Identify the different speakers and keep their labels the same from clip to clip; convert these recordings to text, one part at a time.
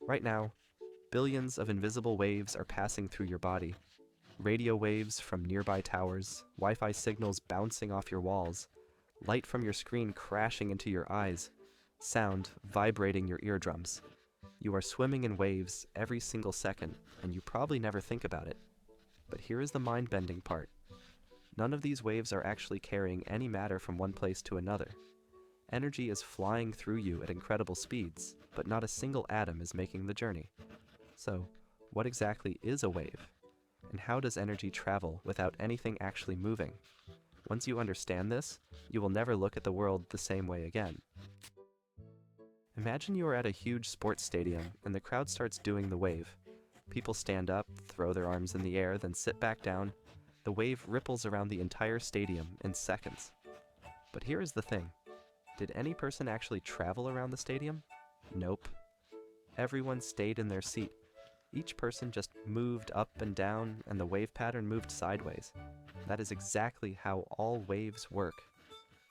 Speaker 1: Right now, billions of invisible waves are passing through your body. Radio waves from nearby towers, Wi-Fi signals bouncing off your walls, light from your screen crashing into your eyes, sound vibrating your eardrums. You are swimming in waves every single second, and you probably never think about it. But here is the mind-bending part. None of these waves are actually carrying any matter from one place to another. Energy is flying through you at incredible speeds, but not a single atom is making the journey. So, what exactly is a wave? And how does energy travel without anything actually moving? Once you understand this, you will never look at the world the same way again. Imagine you are at a huge sports stadium and the crowd starts doing the wave. People stand up, throw their arms in the air, then sit back down. The wave ripples around the entire stadium in seconds. But here is the thing. Did any person actually travel around the stadium? Nope. Everyone stayed in their seat. Each person just moved up and down, and the wave pattern moved sideways. That is exactly how all waves work.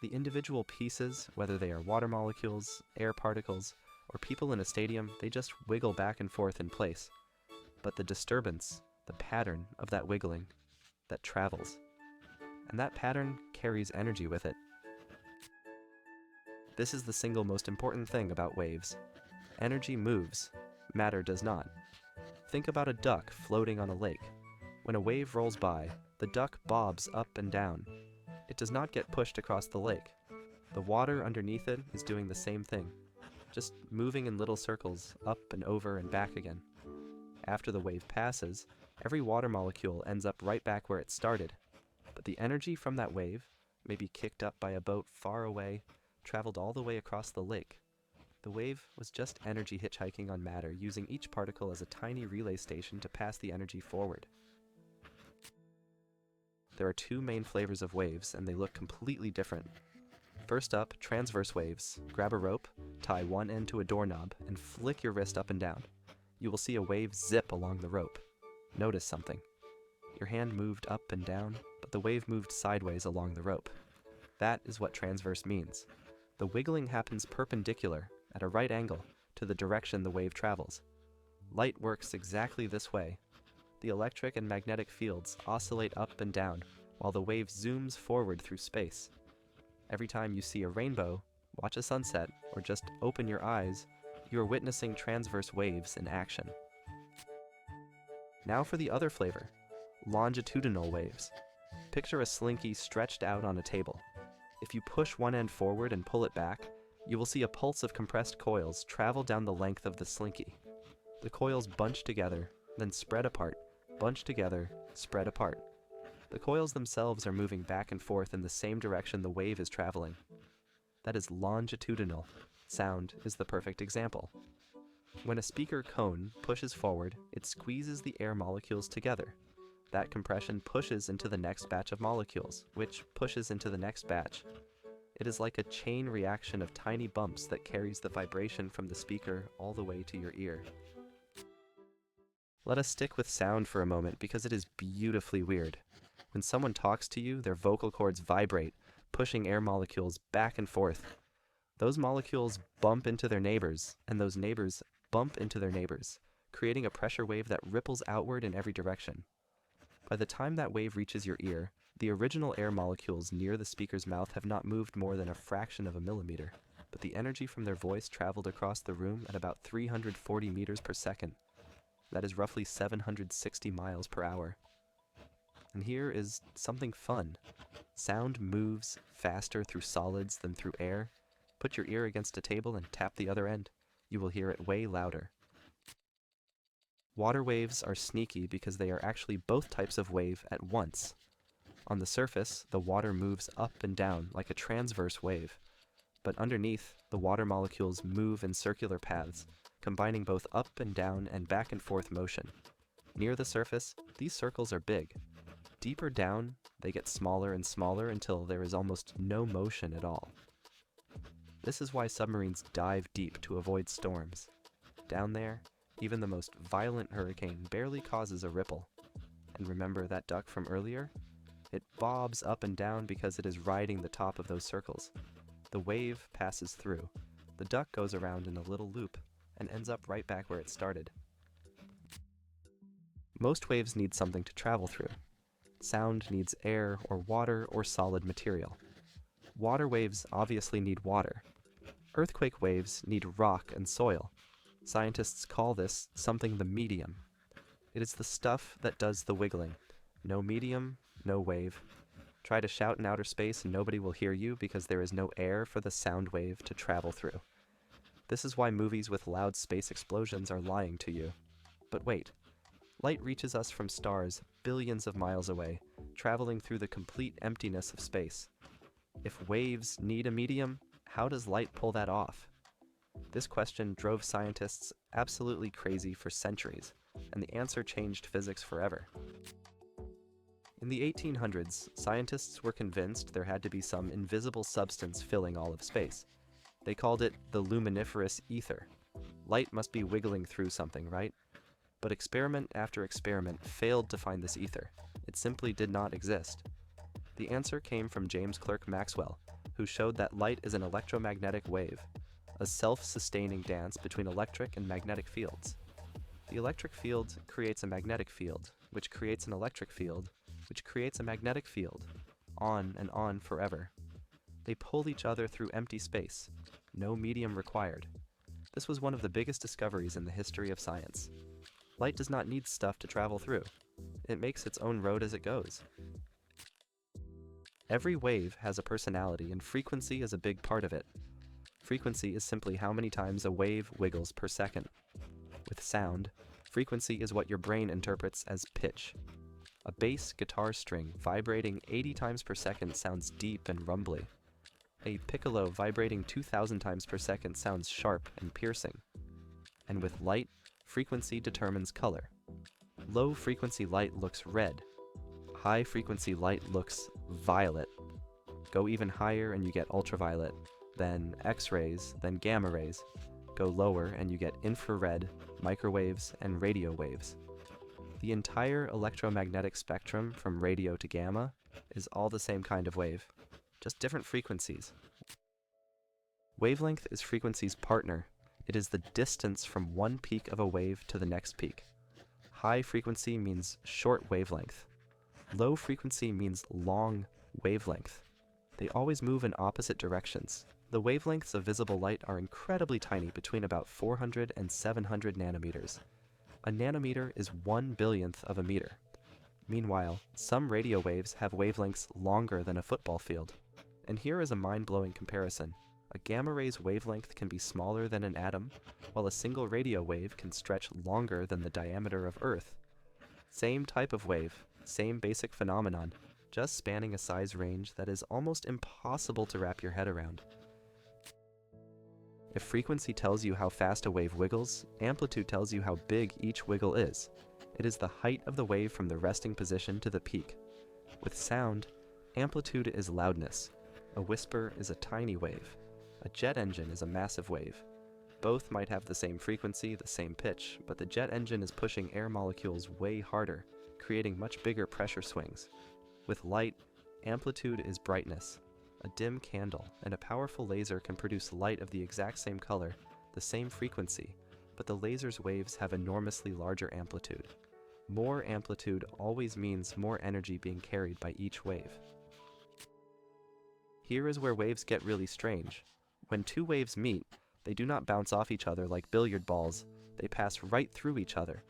Speaker 1: The individual pieces, whether they are water molecules, air particles, or people in a stadium, they just wiggle back and forth in place. But the disturbance, the pattern of that wiggling, that travels. And that pattern carries energy with it. This is the single most important thing about waves. Energy moves, matter does not. Think about a duck floating on a lake. When a wave rolls by, the duck bobs up and down. It does not get pushed across the lake. The water underneath it is doing the same thing, just moving in little circles up and over and back again. After the wave passes, every water molecule ends up right back where it started. But the energy from that wave, maybe kicked up by a boat far away, traveled all the way across the lake. The wave was just energy hitchhiking on matter, using each particle as a tiny relay station to pass the energy forward. There are two main flavors of waves, and they look completely different. First up, transverse waves. Grab a rope, tie one end to a doorknob, and flick your wrist up and down. You will see a wave zip along the rope. Notice something. Your hand moved up and down, but the wave moved sideways along the rope. That is what transverse means. The wiggling happens perpendicular, at a right angle, to the direction the wave travels. Light works exactly this way. The electric and magnetic fields oscillate up and down, while the wave zooms forward through space. Every time you see a rainbow, watch a sunset, or just open your eyes, you are witnessing transverse waves in action. Now for the other flavor, longitudinal waves. Picture a slinky stretched out on a table. If you push one end forward and pull it back, you will see a pulse of compressed coils travel down the length of the slinky. The coils bunch together, then spread apart, bunch together, spread apart. The coils themselves are moving back and forth in the same direction the wave is traveling. That is longitudinal. Sound is the perfect example. When a speaker cone pushes forward, it squeezes the air molecules together. That compression pushes into the next batch of molecules, which pushes into the next batch. It is like a chain reaction of tiny bumps that carries the vibration from the speaker all the way to your ear. Let us stick with sound for a moment because it is beautifully weird. When someone talks to you, their vocal cords vibrate, pushing air molecules back and forth. Those molecules bump into their neighbors, and those neighbors bump into their neighbors, creating a pressure wave that ripples outward in every direction. By the time that wave reaches your ear, the original air molecules near the speaker's mouth have not moved more than a fraction of a millimeter, but the energy from their voice traveled across the room at about 340 meters per second. That is roughly 760 miles per hour. And here is something fun. Sound moves faster through solids than through air. Put your ear against a table and tap the other end. You will hear it way louder. Water waves are sneaky because they are actually both types of wave at once. On the surface, the water moves up and down like a transverse wave. But underneath, the water molecules move in circular paths, combining both up and down and back and forth motion. Near the surface, these circles are big. Deeper down, they get smaller and smaller until there is almost no motion at all. This is why submarines dive deep to avoid storms. Down there, even the most violent hurricane barely causes a ripple. And remember that duck from earlier? It bobs up and down because it is riding the top of those circles. The wave passes through. The duck goes around in a little loop, and ends up right back where it started. Most waves need something to travel through. Sound needs air or water or solid material. Water waves obviously need water. Earthquake waves need rock and soil. Scientists call this something the medium. It is the stuff that does the wiggling. No medium, no wave. Try to shout in outer space and nobody will hear you because there is no air for the sound wave to travel through. This is why movies with loud space explosions are lying to you. But wait. Light reaches us from stars billions of miles away, traveling through the complete emptiness of space. If waves need a medium, how does light pull that off? This question drove scientists absolutely crazy for centuries, and the answer changed physics forever. In the 1800s, scientists were convinced there had to be some invisible substance filling all of space. They called it the luminiferous ether. Light must be wiggling through something, right? But experiment after experiment failed to find this ether. It simply did not exist. The answer came from James Clerk Maxwell, who showed that light is an electromagnetic wave, a self-sustaining dance between electric and magnetic fields. The electric field creates a magnetic field, which creates an electric field, which creates a magnetic field, on and on forever. They pull each other through empty space, no medium required. This was one of the biggest discoveries in the history of science. Light does not need stuff to travel through. It makes its own road as it goes. Every wave has a personality, and frequency is a big part of it. Frequency is simply how many times a wave wiggles per second. With sound, frequency is what your brain interprets as pitch. A bass guitar string vibrating 80 times per second sounds deep and rumbly. A piccolo vibrating 2,000 times per second sounds sharp and piercing. And with light, frequency determines color. Low-frequency light looks red. High-frequency light looks violet. Go even higher and you get ultraviolet, then X-rays, then gamma rays. Go lower and you get infrared, microwaves, and radio waves. The entire electromagnetic spectrum from radio to gamma is all the same kind of wave, just different frequencies. Wavelength is frequency's partner. It is the distance from one peak of a wave to the next peak. High frequency means short wavelength. Low frequency means long wavelength. They always move in opposite directions. The wavelengths of visible light are incredibly tiny, between about 400 and 700 nanometers. A nanometer is 1/billionth of a meter. Meanwhile, some radio waves have wavelengths longer than a football field. And here is a mind-blowing comparison. A gamma ray's wavelength can be smaller than an atom, while a single radio wave can stretch longer than the diameter of Earth. Same type of wave, same basic phenomenon, just spanning a size range that is almost impossible to wrap your head around. If frequency tells you how fast a wave wiggles, amplitude tells you how big each wiggle is. It is the height of the wave from the resting position to the peak. With sound, amplitude is loudness. A whisper is a tiny wave. A jet engine is a massive wave. Both might have the same frequency, the same pitch, but the jet engine is pushing air molecules way harder, creating much bigger pressure swings. With light, amplitude is brightness. A dim candle and a powerful laser can produce light of the exact same color, the same frequency, but the laser's waves have enormously larger amplitude. More amplitude always means more energy being carried by each wave. Here is where waves get really strange. When two waves meet, they do not bounce off each other like billiard balls, they pass right through each other.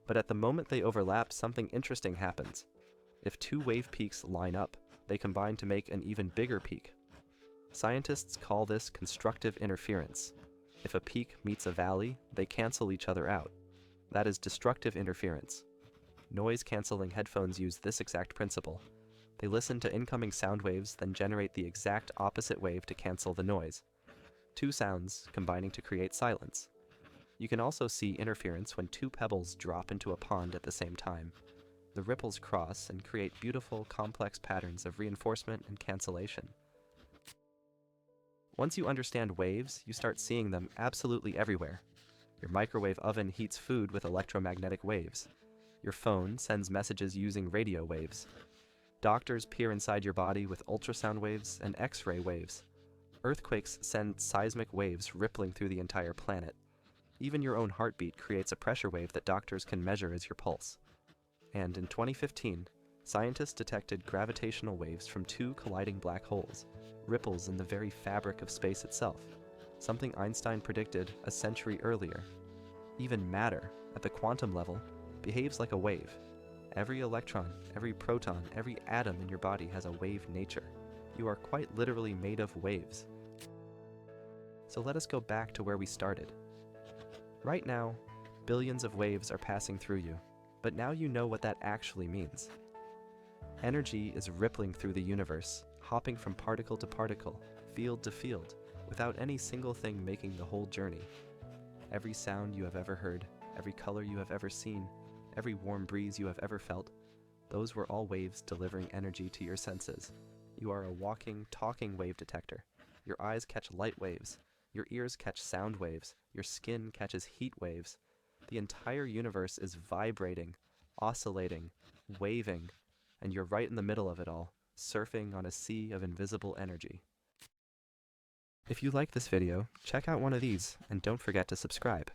Speaker 1: But at the moment they overlap, something interesting happens. If two wave peaks line up, they combine to make an even bigger peak. Scientists call this constructive interference. If a peak meets a valley, they cancel each other out. That is destructive interference. Noise-canceling headphones use this exact principle. They listen to incoming sound waves, then generate the exact opposite wave to cancel the noise. Two sounds combining to create silence. You can also see interference when two pebbles drop into a pond at the same time. The ripples cross and create beautiful, complex patterns of reinforcement and cancellation. Once you understand waves, you start seeing them absolutely everywhere. Your microwave oven heats food with electromagnetic waves. Your phone sends messages using radio waves. Doctors peer inside your body with ultrasound waves and X-ray waves. Earthquakes send seismic waves rippling through the entire planet. Even your own heartbeat creates a pressure wave that doctors can measure as your pulse. And in 2015, scientists detected gravitational waves from two colliding black holes, ripples in the very fabric of space itself, something Einstein predicted a century earlier. Even matter, at the quantum level, behaves like a wave. Every electron, every proton, every atom in your body has a wave nature. You are quite literally made of waves. So let us go back to where we started. Right now, billions of waves are passing through you, but now you know what that actually means. Energy is rippling through the universe, hopping from particle to particle, field to field, without any single thing making the whole journey. Every sound you have ever heard, every color you have ever seen, every warm breeze you have ever felt, those were all waves delivering energy to your senses. You are a walking, talking wave detector. Your eyes catch light waves. Your ears catch sound waves. Your skin catches heat waves. The entire universe is vibrating, oscillating, waving, and you're right in the middle of it all, surfing on a sea of invisible energy. If you like this video, check out one of these, and don't forget to subscribe.